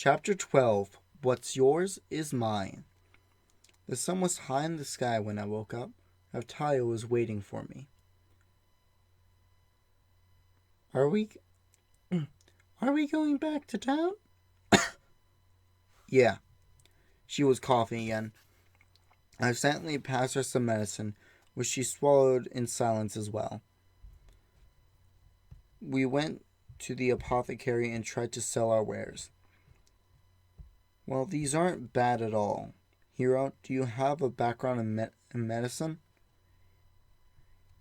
Chapter 12. What's yours is mine. The sun was high in the sky when I woke up. Raftalia was waiting for me. Are we going back to town? Yeah. She was coughing again. I silently passed her some medicine, which she swallowed in silence as well. We went to the apothecary and tried to sell our wares. Well, these aren't bad at all. Hiro, do you have a background in medicine?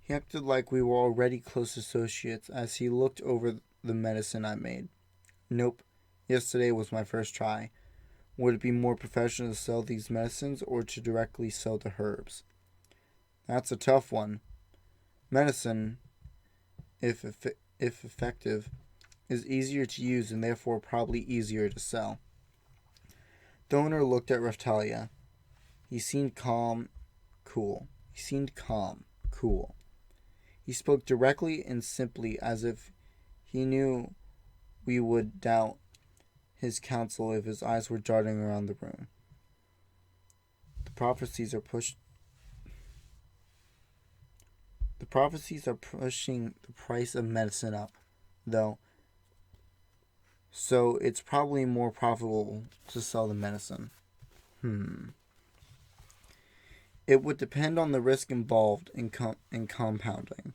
He acted like we were already close associates as he looked over the medicine I made. Nope. Yesterday was my first try. Would it be more professional to sell these medicines or to directly sell the herbs? That's a tough one. Medicine, if effective, is easier to use and therefore probably easier to sell. The owner looked at Raftalia. He seemed calm, cool. He spoke directly and simply as if he knew we would doubt his counsel if his eyes were darting around the room. The prophecies are pushing the price of medicine up, though, so it's probably more profitable to sell the medicine. It would depend on the risk involved in compounding,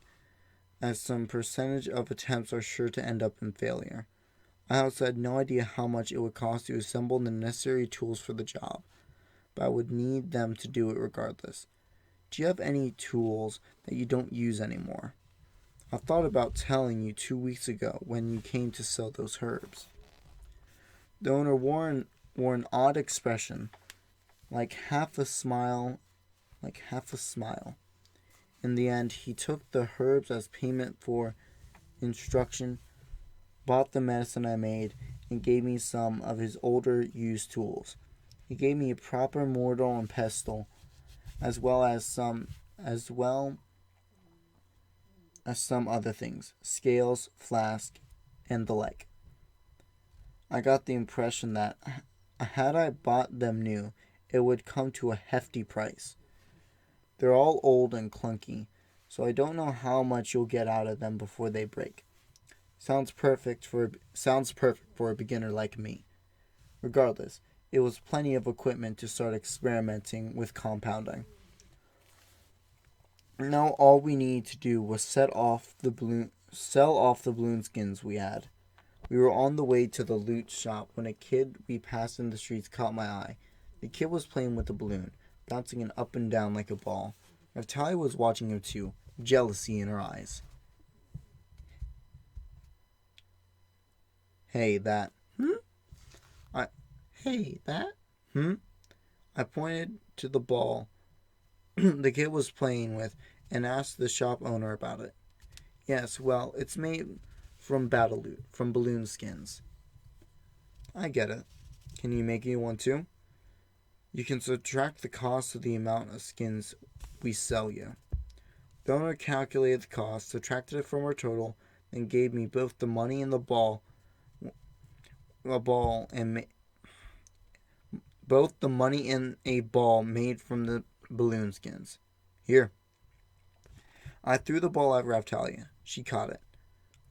as some percentage of attempts are sure to end up in failure. I also had no idea how much it would cost to assemble the necessary tools for the job, but I would need them to do it regardless. Do you have any tools that you don't use anymore? I thought about telling you 2 weeks ago when you came to sell those herbs. The owner wore an odd expression, like half a smile. In the end, he took the herbs as payment for instruction, bought the medicine I made, and gave me some of his older used tools. He gave me a proper mortar and pestle, as well as some other things, scales, flask, and the like. I got the impression that had I bought them new, it would come to a hefty price. They're all old and clunky, so I don't know how much you'll get out of them before they break. Sounds perfect for a beginner like me. Regardless, it was plenty of equipment to start experimenting with compounding. Now all we needed to do was sell off the balloon skins we had. We were on the way to the loot shop when a kid we passed in the streets caught my eye. The kid was playing with a balloon, bouncing it up and down like a ball. Raftalia was watching him too, jealousy in her eyes. Hey, that. I pointed to the ball the kid was playing with and asked the shop owner about it. Yes, well, it's made from battle loot, from balloon skins. I get it. Can you make me one too? You can subtract the cost of the amount of skins we sell you. The owner calculated the cost, subtracted it from our total, and gave me both the money and both the money and a ball made from the balloon skins. Here. I threw the ball at Raftalia. She caught it.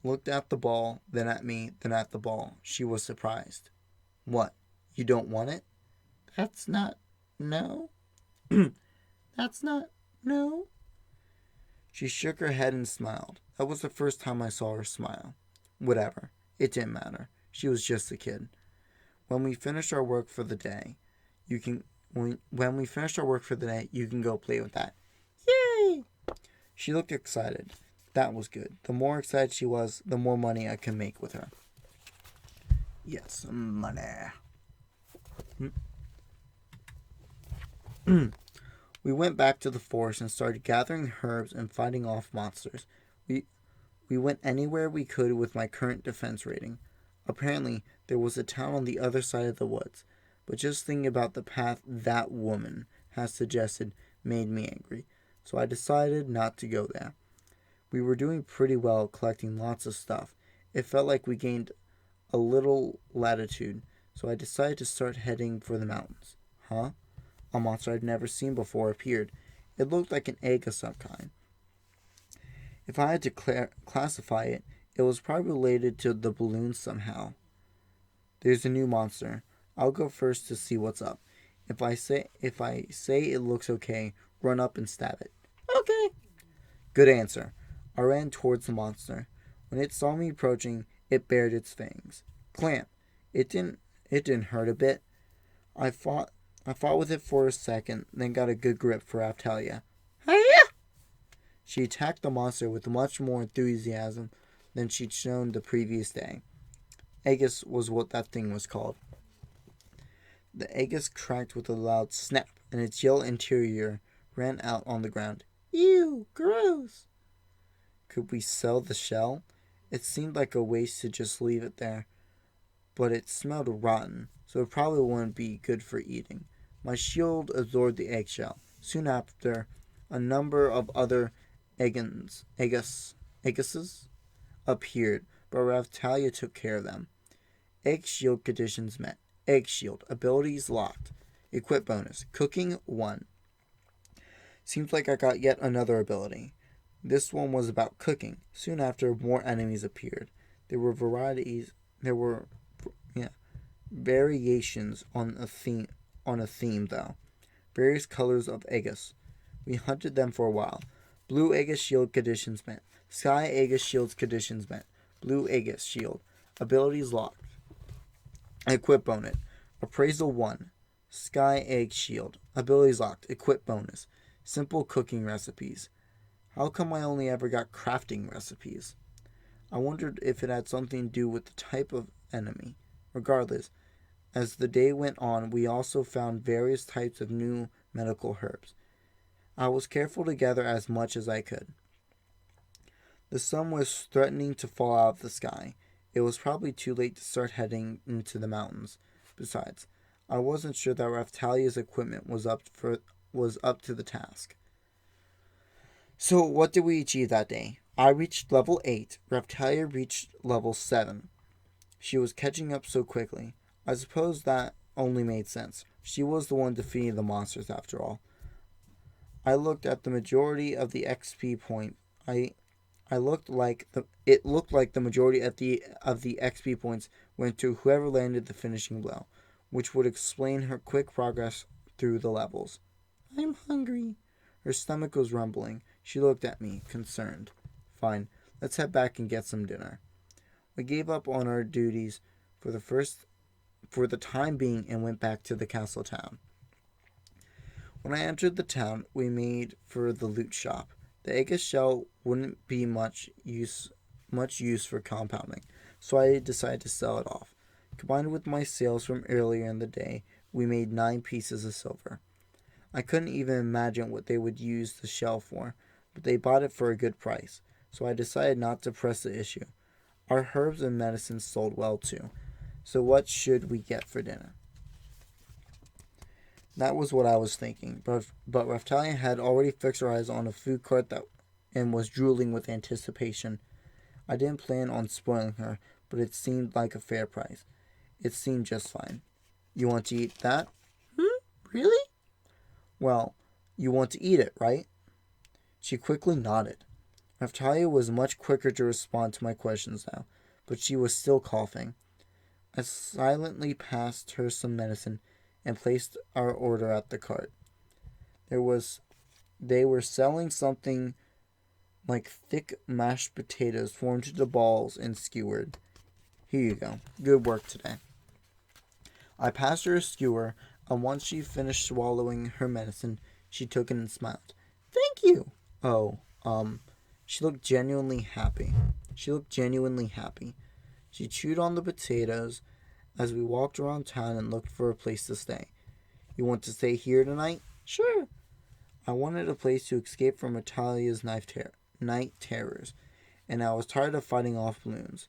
Looked at the ball, then at me, then at the ball. She was surprised. What? You don't want it? That's not... No. That's not... No. She shook her head and smiled. That was the first time I saw her smile. Whatever. It didn't matter. She was just a kid. When we finished our work for the day, you can go play with that. Yay! She looked excited. That was good. The more excited she was, the more money I could make with her. Yes, money. We went back to the forest and started gathering herbs and fighting off monsters. We went anywhere we could with my current defense rating. Apparently, there was a town on the other side of the woods, but just thinking about the path that woman has suggested made me angry, so I decided not to go there. We were doing pretty well collecting lots of stuff. It felt like we gained a little latitude, so I decided to start heading for the mountains. Huh? A monster I'd never seen before appeared. It looked like an egg of some kind. If I had to classify it, it was probably related to the balloons somehow. There's a new monster. I'll go first to see what's up. If I say it looks okay, run up and stab it. Okay. Good answer. I ran towards the monster. When it saw me approaching, it bared its fangs. Clamp. It didn't hurt a bit. I fought I fought with it for a second, then got a good grip for Aptalia. Hiya! She attacked the monster with much more enthusiasm than she'd shown the previous day. Aegis was what that thing was called. The Aegis cracked with a loud snap, and its yellow interior ran out on the ground. Ew, gross! Could we sell the shell? It seemed like a waste to just leave it there, but it smelled rotten, so it probably wouldn't be good for eating. My shield absorbed the eggshell. Soon after, a number of other Aegises appeared, but Raftalia took care of them. Egg shield conditions met. Egg shield. Abilities locked. Equip bonus. Cooking 1. Seems like I got yet another ability. This one was about cooking. Soon after, more enemies appeared. There were variations on a theme though. Various colors of Aegis. We hunted them for a while. Blue Aegis shield conditions met. Sky Aegis shields conditions met. Blue Aegis shield. Abilities locked. Equip bonus. Appraisal 1. Sky Egg shield. Abilities locked. Equip bonus. Simple cooking recipes. How come I only ever got crafting recipes? I wondered if it had something to do with the type of enemy. Regardless, as the day went on, we also found various types of new medical herbs. I was careful to gather as much as I could. The sun was threatening to fall out of the sky. It was probably too late to start heading into the mountains. Besides, I wasn't sure that Raftalia's equipment was up to the task. So what did we achieve that day? I reached level 8. Raftalia reached level 7. She was catching up so quickly. I suppose that only made sense. She was the one defeating the monsters after all. I looked at the majority of the XP point. It looked like the majority of the XP points went to whoever landed the finishing blow, which would explain her quick progress through the levels. I'm hungry. Her stomach was rumbling. She looked at me, concerned. Fine, let's head back and get some dinner. We gave up on our duties for the time being and went back to the castle town. When I entered the town, we made for the loot shop. The Aegis shell wouldn't be much use for compounding, so I decided to sell it off. Combined with my sales from earlier in the day, we made 9 pieces of silver. I couldn't even imagine what they would use the shell for, but they bought it for a good price, so I decided not to press the issue. Our herbs and medicines sold well too, so what should we get for dinner? That was what I was thinking, but Raftalia had already fixed her eyes on a food cart and was drooling with anticipation. I didn't plan on spoiling her, but it seemed like a fair price. It seemed just fine. You want to eat that? Really? Well, you want to eat it, right? She quickly nodded. Raftalia was much quicker to respond to my questions now, but she was still coughing. I silently passed her some medicine and placed our order at the cart. They were selling something like thick mashed potatoes formed into balls and skewered. Here you go. Good work today. I passed her a skewer, and once she finished swallowing her medicine, she took it and smiled. Thank you. Oh, she looked genuinely happy. She chewed on the potatoes as we walked around town and looked for a place to stay. You want to stay here tonight? Sure. I wanted a place to escape from Atalia's night terrors, and I was tired of fighting off balloons.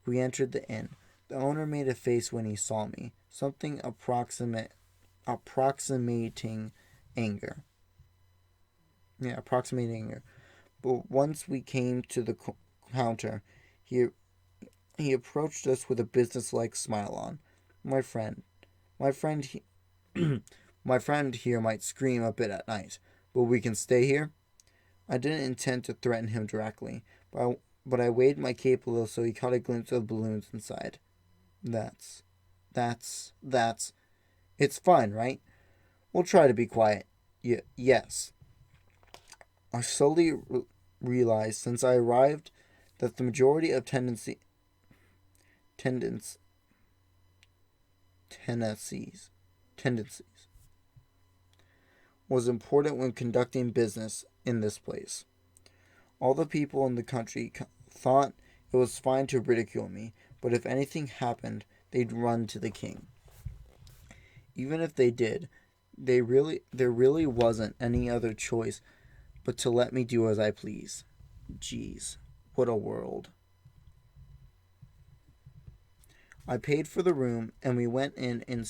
We entered the inn. The owner made a face when he saw me, something approximating anger. But once we came to the counter, he approached us with a businesslike smile on. My friend. My friend he- My friend here might scream a bit at night, but we can stay here? I didn't intend to threaten him directly, but I waved my cape a little so he caught a glimpse of the balloons inside. That's. That's. It's fine, right? We'll try to be quiet. Yes. I slowly realized since I arrived that the majority of tendence, tendencies was important when conducting business in this place. All the people in the country thought it was fine to ridicule me, but if anything happened, they'd run to the king. Even if they did, there really wasn't any other choice but to let me do as I please. Jeez, what a world. I paid for the room, and we went in and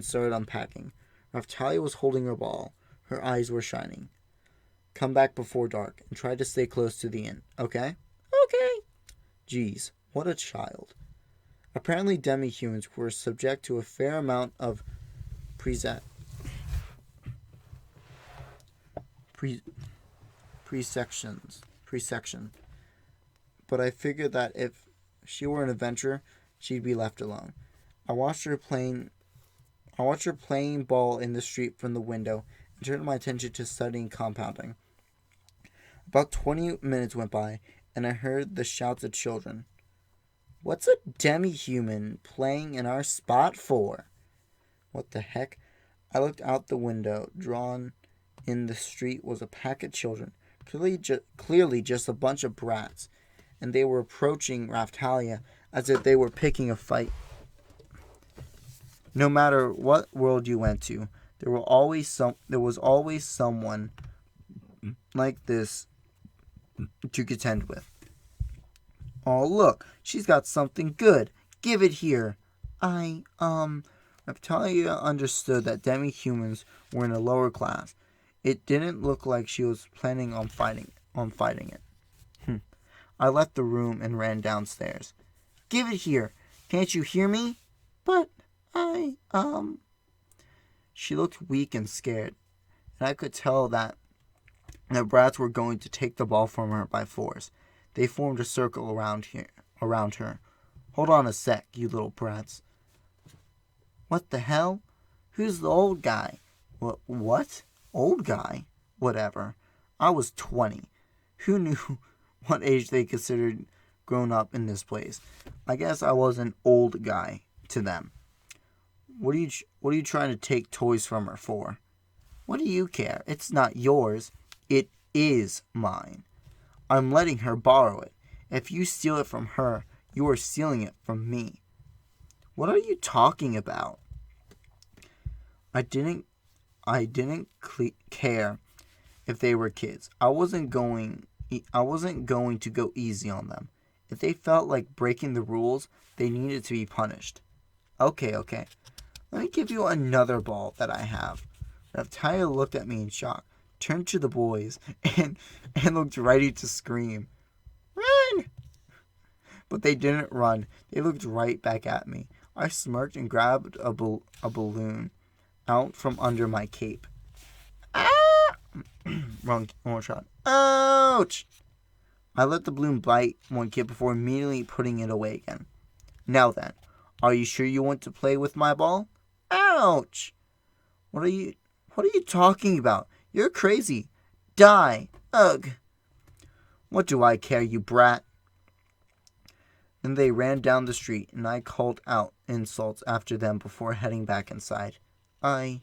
started unpacking. Raftalia was holding her ball. Her eyes were shining. Come back before dark, and try to stay close to the inn, okay? Okay. Jeez, what a child. Apparently demi-humans were subject to a fair amount of presection. But I figured that if she were an adventurer, she'd be left alone. I watched her playing ball in the street from the window and turned my attention to studying compounding. About 20 minutes went by, and I heard the shouts of children. What's a demi-human playing in our spot for? What the heck? I looked out the window. Drawn in the street was a pack of children, clearly just a bunch of brats, and they were approaching Raftalia as if they were picking a fight. No matter what world you went to, there was always someone like this to contend with. Oh, look, she's got something good. Give it here. Reptalia understood that demi-humans were in a lower class. It didn't look like she was planning on fighting it. I left the room and ran downstairs. Give it here. Can't you hear me? But She looked weak and scared, and I could tell that the brats were going to take the ball from her by force. They formed a circle around her. Hold on a sec, you little brats. What the hell? Who's the old guy? What? Old guy? Whatever. I was 20. Who knew what age they considered grown up in this place? I guess I was an old guy to them. What are you trying to take toys from her for? What do you care? It's not yours. It is mine. I'm letting her borrow it. If you steal it from her, you are stealing it from me. What are you talking about? I didn't care if they were kids. I wasn't going to go easy on them. If they felt like breaking the rules, they needed to be punished. Okay. Let me give you another ball that I have. Reptalia looked at me in shock, turned to the boys, and looked ready to scream. Run! But they didn't run. They looked right back at me. I smirked and grabbed a balloon out from under my cape. Ah! Wrong shot. Ouch! I let the balloon bite one kid before immediately putting it away again. Now then, are you sure you want to play with my ball? Ouch! What are you talking about? You're crazy. Die. Ugh. What do I care, you brat? Then they ran down the street, and I called out insults after them before heading back inside. Raftalia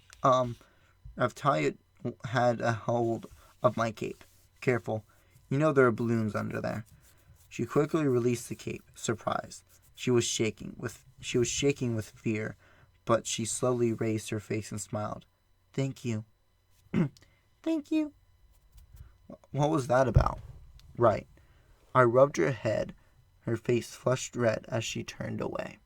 had a hold of my cape. Careful. You know there are balloons under there. She quickly released the cape, surprised. She was shaking with fear, but she slowly raised her face and smiled. Thank you. Thank you. What was that about? Right. I rubbed her head. Her face flushed red as she turned away.